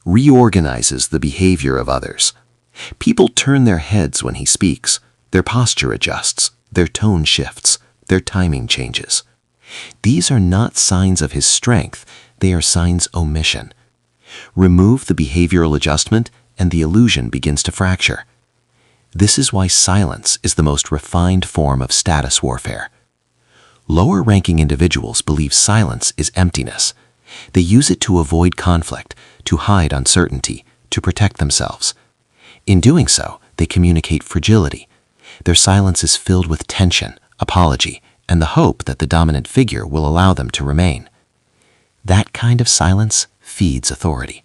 reorganizes the behavior of others. People turn their heads when he speaks, their posture adjusts, their tone shifts, their timing changes. These are not signs of his strength, they are signs of omission. Remove the behavioral adjustment and the illusion begins to fracture. This is why silence is the most refined form of status warfare. Lower-ranking individuals believe silence is emptiness. They use it to avoid conflict, to hide uncertainty, to protect themselves. In doing so, they communicate fragility. Their silence is filled with tension, apology, and the hope that the dominant figure will allow them to remain. That kind of silence feeds authority.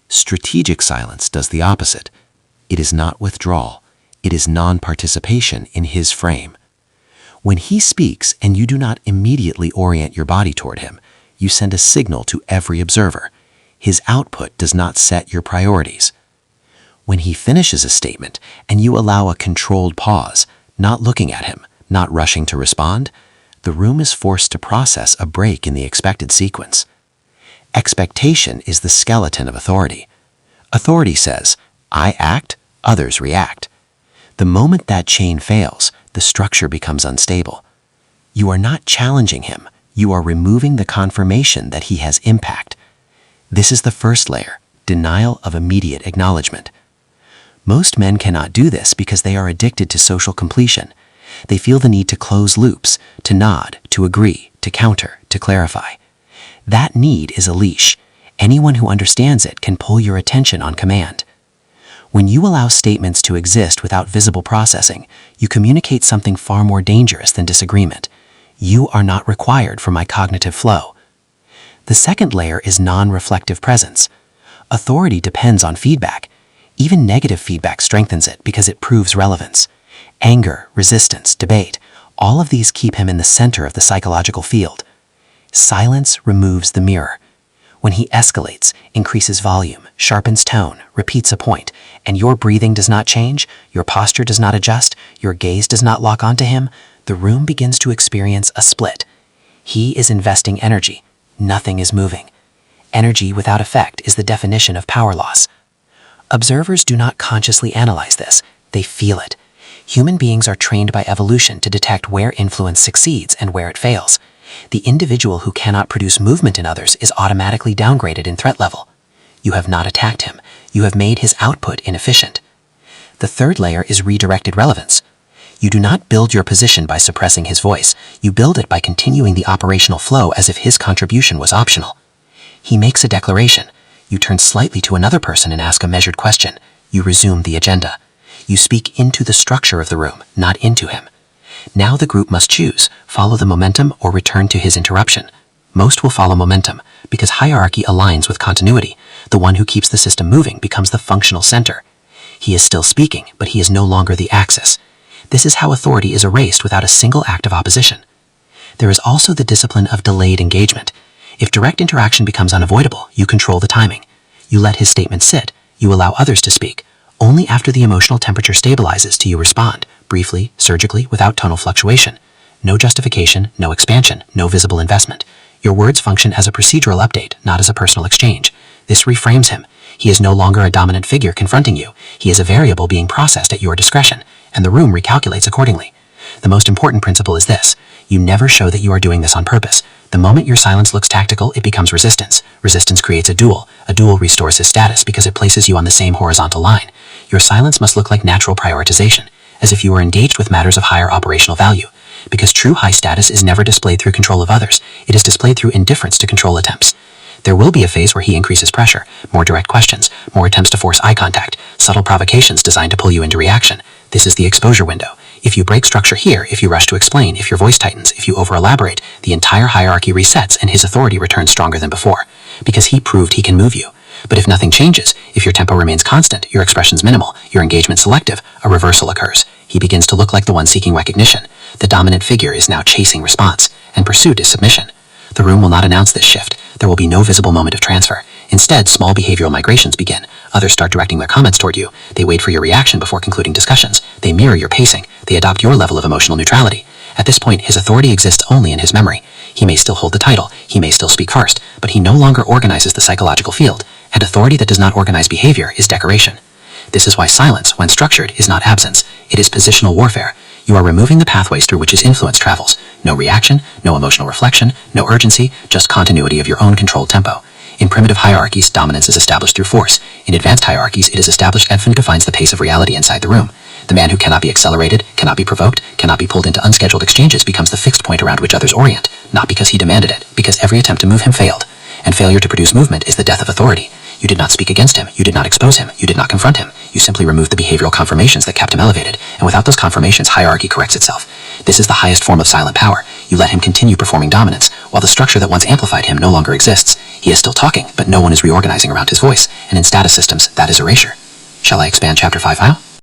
Strategic silence does the opposite. It is not withdrawal. It is non-participation in his frame. When he speaks and you do not immediately orient your body toward him, you send a signal to every observer. His output does not set your priorities. When he finishes a statement and you allow a controlled pause, not looking at him, not rushing to respond, the room is forced to process a break in the expected sequence. Expectation is the skeleton of authority. Authority says, I act, others react. The moment that chain fails, the structure becomes unstable. You are not challenging him, you are removing the confirmation that he has impact. This is the first layer, denial of immediate acknowledgement. Most men cannot do this because they are addicted to social completion. They feel the need to close loops, to nod, to agree, to counter, to clarify. That need is a leash. Anyone who understands it can pull your attention on command. When you allow statements to exist without visible processing, you communicate something far more dangerous than disagreement. You are not required for my cognitive flow. The second layer is non-reflective presence. Authority depends on feedback. Even negative feedback strengthens it because it proves relevance. Anger, resistance, debate, all of these keep him in the center of the psychological field. Silence removes the mirror. When he escalates, increases volume, sharpens tone, repeats a point, and your breathing does not change, your posture does not adjust, your gaze does not lock onto him, the room begins to experience a split. He is investing energy. Nothing is moving. Energy without effect is the definition of power loss. Observers do not consciously analyze this. They feel it. Human beings are trained by evolution to detect where influence succeeds and where it fails. The individual who cannot produce movement in others is automatically downgraded in threat level. You have not attacked him. You have made his output inefficient. The third layer is redirected relevance. You do not build your position by suppressing his voice. You build it by continuing the operational flow as if his contribution was optional. He makes a declaration. You turn slightly to another person and ask a measured question. You resume the agenda. You speak into the structure of the room, not into him. Now the group must choose, follow the momentum or return to his interruption. Most will follow momentum, because hierarchy aligns with continuity. The one who keeps the system moving becomes the functional center. He is still speaking, but he is no longer the axis. This is how authority is erased without a single act of opposition. There is also the discipline of delayed engagement. If direct interaction becomes unavoidable, you control the timing. You let his statement sit. You allow others to speak. Only after the emotional temperature stabilizes do you respond, briefly, surgically, without tonal fluctuation. No justification, no expansion, no visible investment. Your words function as a procedural update, not as a personal exchange. This reframes him. He is no longer a dominant figure confronting you. He is a variable being processed at your discretion, and the room recalculates accordingly. The most important principle is this. You never show that you are doing this on purpose. The moment your silence looks tactical, it becomes resistance. Resistance creates a duel. A duel restores his status because it places you on the same horizontal line. Your silence must look like natural prioritization, as if you were engaged with matters of higher operational value. Because true high status is never displayed through control of others. It is displayed through indifference to control attempts. There will be a phase where he increases pressure, more direct questions, more attempts to force eye contact, subtle provocations designed to pull you into reaction. This is the exposure window. If you break structure here, if you rush to explain, if your voice tightens, if you over-elaborate, the entire hierarchy resets and his authority returns stronger than before, because he proved he can move you. But if nothing changes, if your tempo remains constant, your expressions minimal, your engagement selective, a reversal occurs. He begins to look like the one seeking recognition. The dominant figure is now chasing response, and pursuit is submission. The room will not announce this shift. There will be no visible moment of transfer. Instead, small behavioral migrations begin. Others start directing their comments toward you. They wait for your reaction before concluding discussions. They mirror your pacing. They adopt your level of emotional neutrality. At this point, his authority exists only in his memory. He may still hold the title. He may still speak first, but he no longer organizes the psychological field. And authority that does not organize behavior is decoration. This is why silence, when structured, is not absence. It is positional warfare. You are removing the pathways through which his influence travels. No reaction, no emotional reflection, no urgency, just continuity of your own controlled tempo. In primitive hierarchies, dominance is established through force. In advanced hierarchies, it is established and defines the pace of reality inside the room. The man who cannot be accelerated, cannot be provoked, cannot be pulled into unscheduled exchanges becomes the fixed point around which others orient, not because he demanded it, because every attempt to move him failed. And failure to produce movement is the death of authority. You did not speak against him, you did not expose him, you did not confront him. You simply removed the behavioral confirmations that kept him elevated, and without those confirmations, hierarchy corrects itself. This is the highest form of silent power. You let him continue performing dominance, while the structure that once amplified him no longer exists. He is still talking, but no one is reorganizing around his voice, and in status systems, that is erasure. Shall I expand Chapter 5 file?